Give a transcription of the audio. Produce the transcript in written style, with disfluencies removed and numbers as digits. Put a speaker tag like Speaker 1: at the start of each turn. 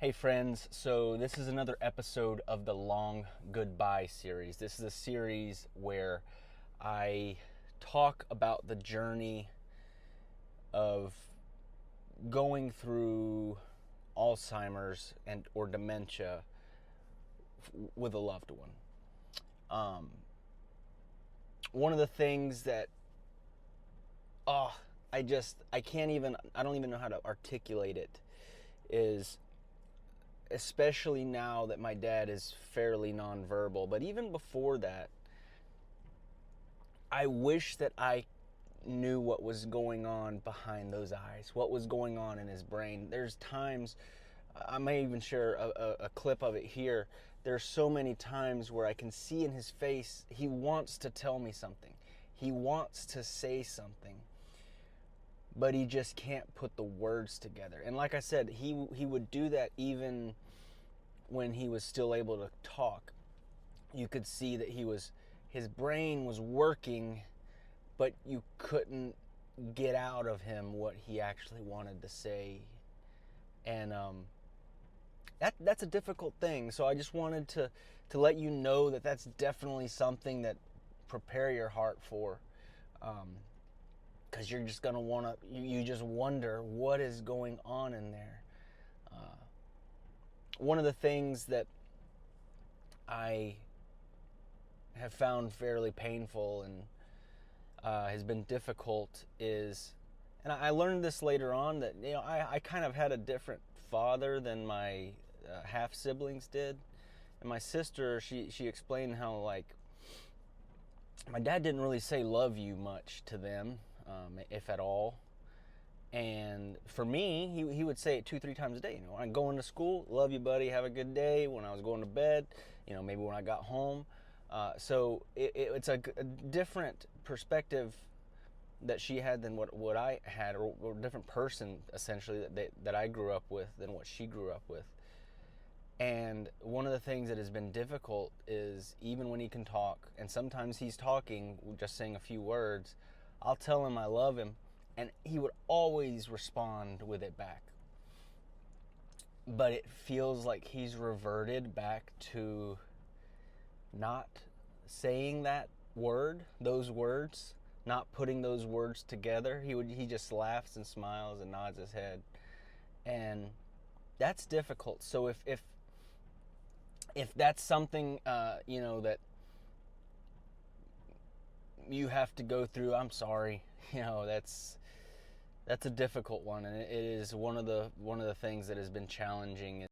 Speaker 1: Hey friends, so this is another episode of the Long Goodbye series. This is a series where I talk about the journey of going through Alzheimer's and or dementia with a loved one. Um, One of the things that oh, I don't even know how to articulate it is, especially now that my dad is fairly nonverbal, but even before that, I wish that I knew what was going on behind those eyes, what was going on in his brain. There's times, I may even share a clip of it here. There's so many times where I can see in his face, he wants to tell me something. He wants to say something, but he just can't put the words together. And like I said, he would do that even when he was still able to talk. You could see that his brain was working, but you couldn't get out of him what he actually wanted to say. And that's a difficult thing. So I just wanted to let you know that that's definitely something that prepare your heart for, because you're just gonna wanna you just wonder what is going on in there. One of the things that I have found fairly painful and has been difficult is, and I learned this later on, that I kind of had a different father than my half siblings did. And my sister, she explained how, like, my dad didn't really say love you much to them, if at all. And for me, he would say it 2-3 times a day. When I go into school, love you, buddy, have a good day. When I was going to bed, maybe when I got home. So it's a different perspective that she had than what I had, or a different person essentially that I grew up with than what she grew up with. And one of the things that has been difficult is, even when he can talk, and sometimes he's talking, just saying a few words, I'll tell him I love him, and he would always respond with it back. But it feels like he's reverted back to not saying those words, not putting those words together. He just laughs and smiles and nods his head, and that's difficult. So if that's something that you have to go through, I'm sorry. That's a difficult one, and it is one of the things that has been challenging.